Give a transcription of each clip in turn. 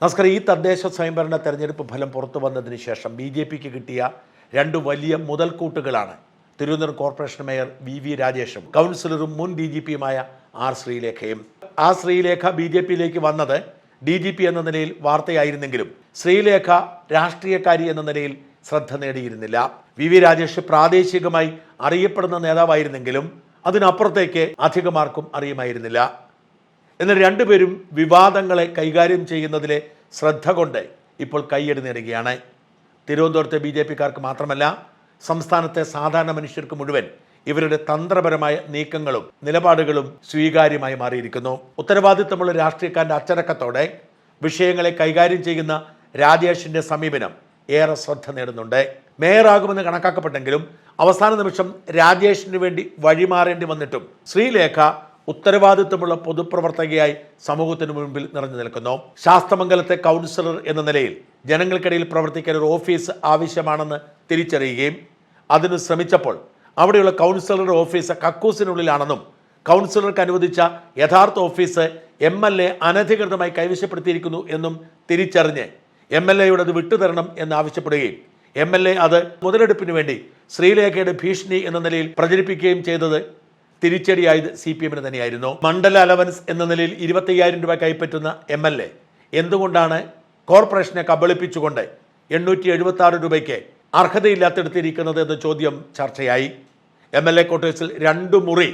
നമസ്കാരം. ഈ തദ്ദേശ സ്വയംഭരണ തെരഞ്ഞെടുപ്പ് ഫലം പുറത്തു വന്നതിന് ശേഷം BJPക്ക് കിട്ടിയ രണ്ട് വലിയ മുതൽക്കൂട്ടുകളാണ് തിരുവനന്തപുരം കോർപ്പറേഷൻ മേയർ VV രാജേഷും കൗൺസിലറും മുൻ DGPയുമായ R ശ്രീലേഖയും. ആ ശ്രീലേഖ BJPയിലേക്ക് വന്നത് DGP എന്ന നിലയിൽ വാർത്തയായിരുന്നെങ്കിലും ശ്രീലേഖ രാഷ്ട്രീയക്കാരി എന്ന നിലയിൽ ശ്രദ്ധ നേടിയിരുന്നില്ല. VV രാജേഷ് പ്രാദേശികമായി അറിയപ്പെടുന്ന നേതാവായിരുന്നെങ്കിലും അതിനപ്പുറത്തേക്ക് അധികമാർക്കും അറിയുമായിരുന്നില്ല. എന്നാൽ രണ്ടുപേരും വിവാദങ്ങളെ കൈകാര്യം ചെയ്യുന്നതിലെ ശ്രദ്ധ കൊണ്ട് ഇപ്പോൾ കയ്യടി നേടുകയാണ്. തിരുവനന്തപുരത്തെ BJPക്കാർക്ക് മാത്രമല്ല, സംസ്ഥാനത്തെ സാധാരണ മനുഷ്യർക്ക് മുഴുവൻ ഇവരുടെ തന്ത്രപരമായ നീക്കങ്ങളും നിലപാടുകളും സ്വീകാര്യമായി മാറിയിരിക്കുന്നു. ഉത്തരവാദിത്തമുള്ള രാഷ്ട്രീയക്കാരൻ്റെ അച്ചടക്കത്തോടെ വിഷയങ്ങളെ കൈകാര്യം ചെയ്യുന്ന രാജേഷിന്റെ സമീപനം ഏറെ ശ്രദ്ധ നേടുന്നുണ്ട്. മേയറാകുമെന്ന് കണക്കാക്കപ്പെട്ടെങ്കിലും അവസാന നിമിഷം രാജേഷിന് വേണ്ടി വഴിമാറേണ്ടി വന്നിട്ടും ശ്രീലേഖ ഉത്തരവാദിത്വമുള്ള പൊതുപ്രവർത്തകയായി സമൂഹത്തിന് മുൻപിൽ നിറഞ്ഞു നിൽക്കുന്നു. ശാസ്തമംഗലത്തെ കൗൺസിലർ എന്ന നിലയിൽ ജനങ്ങൾക്കിടയിൽ പ്രവർത്തിക്കാൻ ഒരു ഓഫീസ് ആവശ്യമാണെന്ന് തിരിച്ചറിയുകയും അതിന് ശ്രമിച്ചപ്പോൾ അവിടെയുള്ള കൗൺസിലറുടെ ഓഫീസ് കക്കൂസിനുള്ളിലാണെന്നും കൗൺസിലർക്ക് അനുവദിച്ച യഥാർത്ഥ ഓഫീസ് MLA അനധികൃതമായി കൈവശപ്പെടുത്തിയിരിക്കുന്നു എന്നും തിരിച്ചറിഞ്ഞ് MLAയോട് അത് വിട്ടുതരണം എന്നാവശ്യപ്പെടുകയും MLA അത് മുതലെടുപ്പിന് വേണ്ടി ശ്രീലേഖയുടെ ഭീഷണി എന്ന നിലയിൽ പ്രചരിപ്പിക്കുകയും ചെയ്തത് തിരിച്ചടിയായത് CPMന് തന്നെയായിരുന്നു. മണ്ഡല അലവൻസ് എന്ന നിലയിൽ 25,000 രൂപ കൈപ്പറ്റുന്ന MLA എന്തുകൊണ്ടാണ് കോർപ്പറേഷനെ കബളിപ്പിച്ചുകൊണ്ട് 876 രൂപയ്ക്ക് അർഹതയില്ലാത്തെടുത്തിരിക്കുന്നത് എന്ന ചോദ്യം ചർച്ചയായി. MLA ക്വാർട്ടേഴ്സിൽ 2 മുറി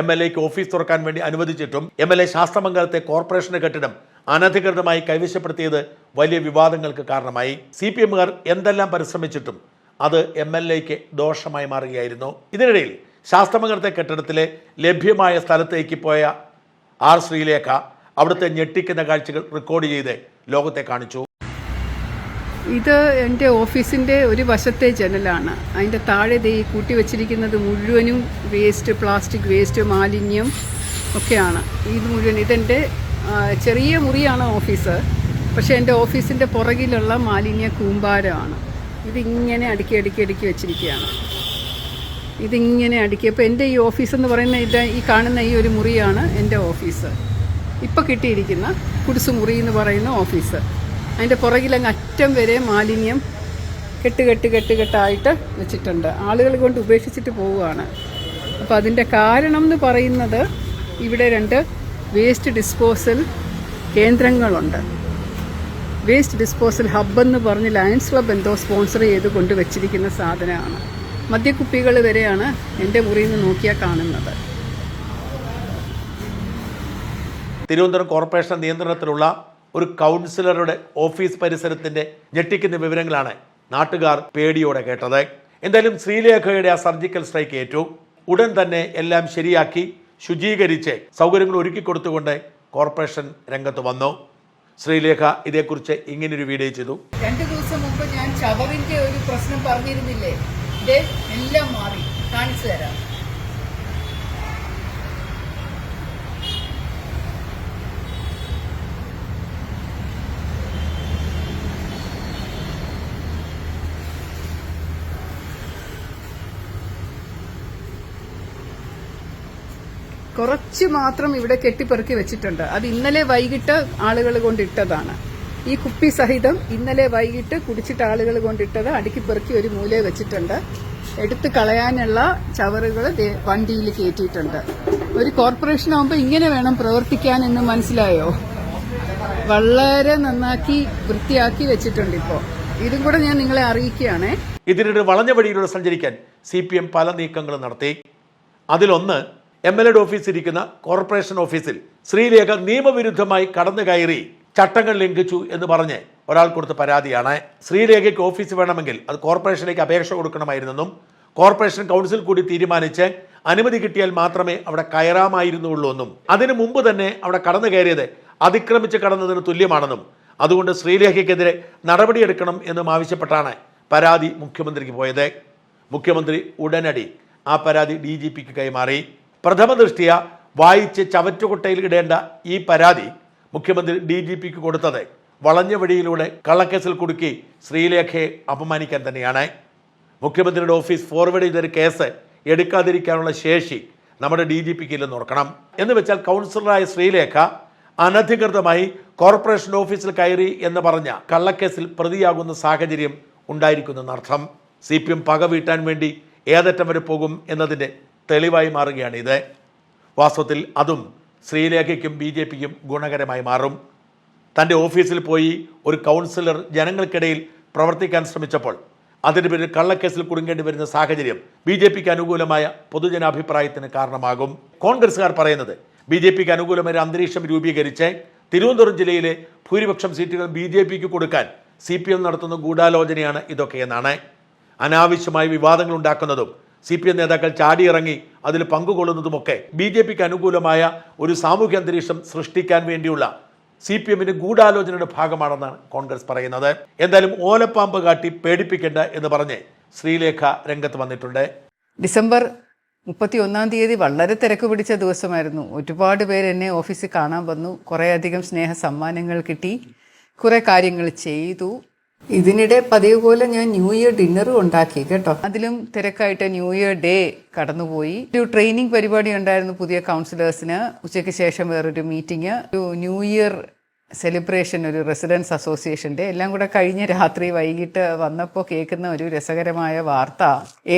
MLAക്ക് ഓഫീസ് തുറക്കാൻ വേണ്ടി അനുവദിച്ചിട്ടും MLA ശാസ്തമംഗലത്തെ കോർപ്പറേഷന്റെ കെട്ടിടം അനധികൃതമായി കൈവശപ്പെടുത്തിയത് വലിയ വിവാദങ്ങൾക്ക് കാരണമായി. CPMകാർ എന്തെല്ലാം പരിശ്രമിച്ചിട്ടും അത് MLAക്ക് ദോഷമായി മാറുകയായിരുന്നു. ഇതിനിടയിൽ ശാസ്തമംഗലത്തെ കെട്ടിടത്തിലെ ലഭ്യമായ സ്ഥലത്തേക്ക് പോയ R ശ്രീലേഖ അവിടുത്തെ ഞെട്ടിക്കുന്ന കാഴ്ചകൾ റെക്കോർഡ് ചെയ്ത് ലോകത്തെ കാണിച്ചു. ഇത് എൻ്റെ ഓഫീസിൻ്റെ ഒരു വശത്തെ ജനലാണ്. അതിൻ്റെ താഴെ ഈ കൂട്ടി വച്ചിരിക്കുന്നത് മുഴുവനും വേസ്റ്റ്, പ്ലാസ്റ്റിക് വേസ്റ്റ്, മാലിന്യം ഒക്കെയാണ്. ഇത് മുഴുവൻ ഇതെൻ്റെ ചെറിയ മുറിയാണ് ഓഫീസ്. പക്ഷേ എൻ്റെ ഓഫീസിൻ്റെ പുറകിലുള്ള മാലിന്യ കൂമ്പാരമാണ്. ഇതിങ്ങനെ അടുക്കി അടുക്കി അടുക്കി വെച്ചിരിക്കുകയാണ്. ഇതിങ്ങനെ അടുക്കിയപ്പോൾ എൻ്റെ ഈ ഓഫീസെന്ന് പറയുന്ന ഈ കാണുന്ന ഈ ഒരു മുറിയാണ് എൻ്റെ ഓഫീസ്. ഇപ്പോൾ കിട്ടിയിരിക്കുന്ന കുടിസുമുറി എന്ന് പറയുന്ന ഓഫീസ്. അതിൻ്റെ പുറകിലങ്ങ് അറ്റം വരെ മാലിന്യം കെട്ടായിട്ട് വെച്ചിട്ടുണ്ട്. ആളുകൾ കൊണ്ട് ഉപേക്ഷിച്ചിട്ട് പോവുകയാണ്. അപ്പോൾ അതിൻ്റെ കാരണം എന്ന് പറയുന്നത് ഇവിടെ 2 വേസ്റ്റ് ഡിസ്പോസൽ കേന്ദ്രങ്ങളുണ്ട്. വേസ്റ്റ് ഡിസ്പോസൽ ഹബ്ബെന്ന് പറഞ്ഞ് ലയൺസ് ക്ലബ് എന്തോ സ്പോൺസർ ചെയ്ത് കൊണ്ടുവച്ചിരിക്കുന്ന സാധനമാണ്. മദ്യക്കുപ്പികൾ വരെയാണ് എൻ്റെ മുറിയിൽ നിന്ന് നോക്കിയാൽ കാണുന്നത്. തിരുവനന്തപുരം കോർപ്പറേഷൻ നിയന്ത്രണത്തിലുള്ള ഒരു കൗൺസിലറുടെ ഓഫീസ് പരിസരത്തിന്റെ ഞെട്ടിക്കുന്ന വിവരങ്ങളാണ് നാട്ടുകാർ പേടിയോടെ കേട്ടത്. എന്തായാലും ശ്രീലേഖയുടെ ആ സർജിക്കൽ സ്ട്രൈക്ക് ഏറ്റു. ഉടൻ തന്നെ എല്ലാം ശരിയാക്കി ശുചീകരിച്ച് സൗകര്യങ്ങൾ ഒരുക്കി കൊടുത്തുകൊണ്ട് കോർപ്പറേഷൻ രംഗത്ത് വന്നു. ശ്രീലേഖ ഇതേക്കുറിച്ച് ഇങ്ങനൊരു വീഡിയോ ചെയ്തു. 2 ദിവസം മുമ്പ് ഞാൻ ചവറിന്റെ ഒരു പ്രശ്നം പറഞ്ഞിരുന്നില്ലേ? എല്ലാം മാറി, കാണിച്ചു തരാം. കുറച്ച് മാത്രം ഇവിടെ കെട്ടിപ്പെറുക്കി വെച്ചിട്ടുണ്ട്. അത് ഇന്നലെ വൈകിട്ട് ആളുകൾ കൊണ്ടിട്ടതാണ്. ഈ കുപ്പി സഹിതം ഇന്നലെ വൈകിട്ട് കുടിച്ചിട്ട് ആളുകൾ കൊണ്ടിട്ടത് അടുക്കി പെറുക്കി ഒരു മൂലയെ വെച്ചിട്ടുണ്ട്. എടുത്ത് കളയാനുള്ള ചവറുകൾ വണ്ടിയിൽ കയറ്റിയിട്ടുണ്ട്. ഒരു കോർപ്പറേഷൻ ആകുമ്പോൾ ഇങ്ങനെ വേണം പ്രവർത്തിക്കാൻ എന്ന് മനസ്സിലായോ? വളരെ നന്നാക്കി വൃത്തിയാക്കി വെച്ചിട്ടുണ്ട്. ഇപ്പോൾ ഇതും കൂടെ ഞാൻ നിങ്ങളെ അറിയിക്കുകയാണേ. ഇതിനിടെ വളഞ്ഞ വഴിയിലൂടെ സഞ്ചരിക്കാൻ CPM പല നീക്കങ്ങളും നടത്തി. അതിലൊന്ന് MLAയുടെ ഓഫീസ് ഇരിക്കുന്ന കോർപ്പറേഷൻ ഓഫീസിൽ ശ്രീലേഖ നിയമവിരുദ്ധമായി കടന്നു കയറി ചട്ടങ്ങൾ ലംഘിച്ചു എന്ന് പറഞ്ഞ് ഒരാൾ കൊടുത്ത പരാതിയാണ്. ശ്രീലേഖയ്ക്ക് ഓഫീസ് വേണമെങ്കിൽ അത് കോർപ്പറേഷനിലേക്ക് അപേക്ഷ കൊടുക്കണമായിരുന്നെന്നും കോർപ്പറേഷൻ കൗൺസിൽ കൂടി തീരുമാനിച്ച് അനുമതി കിട്ടിയാൽ മാത്രമേ അവിടെ കയറാമായിരുന്നുള്ളൂ എന്നും അതിനു മുമ്പ് തന്നെ അവിടെ കടന്നു കയറിയത് അതിക്രമിച്ച് കടന്നതിന് തുല്യമാണെന്നും അതുകൊണ്ട് ശ്രീലേഖയ്ക്കെതിരെ നടപടിയെടുക്കണം എന്നും ആവശ്യപ്പെട്ടാണ് പരാതി മുഖ്യമന്ത്രിക്ക് പോയത്. മുഖ്യമന്ത്രി ഉടനടി ആ പരാതി DGPക്ക് കൈമാറി. പ്രഥമ ദൃഷ്ടിയ വായിച്ച് ചവറ്റുകുട്ടയിൽ ഇടേണ്ട ഈ പരാതി മുഖ്യമന്ത്രി DGPക്ക് കൊടുത്തത് വളഞ്ഞ വഴിയിലൂടെ കള്ളക്കേസിൽ കുടുക്കി ശ്രീലേഖയെ അപമാനിക്കാൻ തന്നെയാണ്. മുഖ്യമന്ത്രിയുടെ ഓഫീസ് ഫോർവേഡ് ചെയ്തൊരു കേസ് എടുക്കാതിരിക്കാനുള്ള ശേഷി നമ്മുടെ DGPക്ക് ഇല്ലെന്ന് ഓർക്കണം. എന്ന് വെച്ചാൽ കൗൺസിലറായ ശ്രീലേഖ അനധികൃതമായി കോർപ്പറേഷൻ ഓഫീസിൽ കയറി എന്ന് പറഞ്ഞ കള്ളക്കേസിൽ പ്രതിയാകുന്ന സാഹചര്യം ഉണ്ടായിരിക്കുന്നെന്നർത്ഥം. CPM പക വീട്ടാൻ വേണ്ടി ഏതറ്റം വരെ പോകും എന്നതിൻ്റെ തെളിവായി മാറുകയാണ് ഇത്. വാസ്തവത്തിൽ അതും ശ്രീലേഖയ്ക്കും BJPക്കും ഗുണകരമായി മാറും. തൻ്റെ ഓഫീസിൽ പോയി ഒരു കൗൺസിലർ ജനങ്ങൾക്കിടയിൽ പ്രവർത്തിക്കാൻ ശ്രമിച്ചപ്പോൾ അതിന് പേരിൽ കള്ളക്കേസിൽ കുടുങ്ങേണ്ടി വരുന്ന സാഹചര്യം BJPക്ക് അനുകൂലമായ പൊതുജനാഭിപ്രായത്തിന് കാരണമാകും. കോൺഗ്രസ്സുകാർ പറയുന്നത് BJPക്ക് അനുകൂലമായ ഒരു അന്തരീക്ഷം രൂപീകരിച്ച് തിരുവനന്തപുരം ജില്ലയിലെ ഭൂരിപക്ഷം സീറ്റുകൾ BJPക്ക് കൊടുക്കാൻ CPM നടത്തുന്ന ഗൂഢാലോചനയാണ് ഇതൊക്കെയെന്നാണ്. അനാവശ്യമായ വിവാദങ്ങൾ ഉണ്ടാക്കുന്നതും CPM നേതാക്കൾ ചാടിയിറങ്ങി അതിൽ പങ്കുകൊള്ളുന്നതുമൊക്കെ BJPക്ക് അനുകൂലമായ ഒരു സാമൂഹ്യ അന്തരീക്ഷം സൃഷ്ടിക്കാൻ വേണ്ടിയുള്ള CPMന്റെ ഗൂഢാലോചനയുടെ ഭാഗമാണെന്നാണ് കോൺഗ്രസ് പറയുന്നത്. എന്തായാലും ഓലപ്പാമ്പ് കാട്ടി പേടിപ്പിക്കേണ്ട എന്ന് പറഞ്ഞ് ശ്രീലേഖ രംഗത്ത് വന്നിട്ടുണ്ട്. ഡിസംബർ 31 തീയതി വളരെ തിരക്ക് പിടിച്ച ദിവസമായിരുന്നു. ഒരുപാട് പേര് എന്നെ ഓഫീസിൽ കാണാൻ വന്നു. കുറേയധികം സ്നേഹ സമ്മാനങ്ങൾ കിട്ടി. കുറേ കാര്യങ്ങൾ ചെയ്തു. ഇതിനിടെ പതിവ് പോലെ ഞാൻ ന്യൂ ഇയർ ഡിന്നറും ഉണ്ടാക്കി കേട്ടോ. അതിലും തിരക്കായിട്ട് ന്യൂ ഇയർ ഡേ കടന്നുപോയി. ഒരു ട്രെയിനിങ് പരിപാടി ഉണ്ടായിരുന്നു പുതിയ കൗൺസിലേഴ്സിന്. ഉച്ചയ്ക്ക് ശേഷം വേറൊരു മീറ്റിംഗ്, ഒരു ന്യൂ ഇയർ സെലിബ്രേഷൻ, ഒരു റെസിഡൻസ് അസോസിയേഷൻ്റെ എല്ലാം കൂടെ കഴിഞ്ഞ് രാത്രി വൈകിട്ട് വന്നപ്പോൾ കേൾക്കുന്ന ഒരു രസകരമായ വാർത്ത,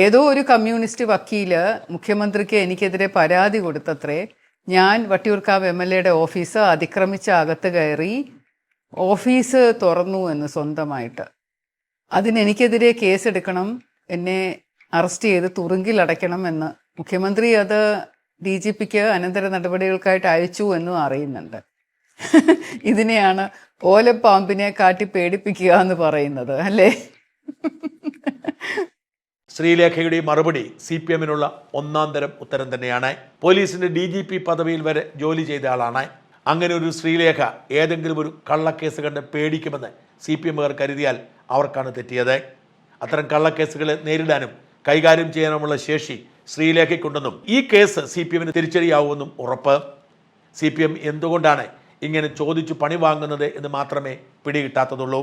ഏതോ ഒരു കമ്മ്യൂണിസ്റ്റ് വക്കീല് മുഖ്യമന്ത്രിക്ക് എനിക്കെതിരെ പരാതി കൊടുത്തത്രേ. ഞാൻ വട്ടിയൂർക്കാവ് MLAയുടെ ഓഫീസ് അതിക്രമിച്ച അകത്ത് കയറി ഓഫീസ് തുറന്നു എന്ന് സ്വന്തമായിട്ട്. അതിനെനിക്കെതിരെ കേസെടുക്കണം, എന്നെ അറസ്റ്റ് ചെയ്ത് തുറുങ്കിൽ അടയ്ക്കണം എന്ന് മുഖ്യമന്ത്രി അത് DGPക്ക് അനന്തര നടപടികൾക്കായിട്ട് അയച്ചു എന്നും അറിയുന്നുണ്ട്. ഇതിനെയാണ് ഓലപ്പാമ്പിനെ കാട്ടി പേടിപ്പിക്കുക എന്ന് പറയുന്നത് അല്ലേ? ശ്രീലേഖയുടെ മറുപടി CPMനുള്ള ഒന്നാം തരം ഉത്തരം തന്നെയാണ്. പോലീസിന്റെ DGP പദവിയിൽ വരെ ജോലി ചെയ്ത ആളാണ്. അങ്ങനെ ഒരു ശ്രീലേഖ ഏതെങ്കിലും ഒരു കള്ളക്കേസ് കണ്ട് പേടിക്കുമെന്ന് CPMകാർ കരുതിയാൽ അവർക്കാണ് തെറ്റിയത്. അത്തരം കള്ളക്കേസുകളെ നേരിടാനും കൈകാര്യം ചെയ്യാനുമുള്ള ശേഷി ശ്രീലേഖയ്ക്കുണ്ടെന്നും ഈ കേസ് CPMന് തിരിച്ചടിയാവുമെന്നും ഉറപ്പ്. CPM എന്തുകൊണ്ടാണ് ഇങ്ങനെ ചോദിച്ചു പണി വാങ്ങുന്നത് എന്ന് മാത്രമേ പിടികിട്ടാത്തതുള്ളൂ.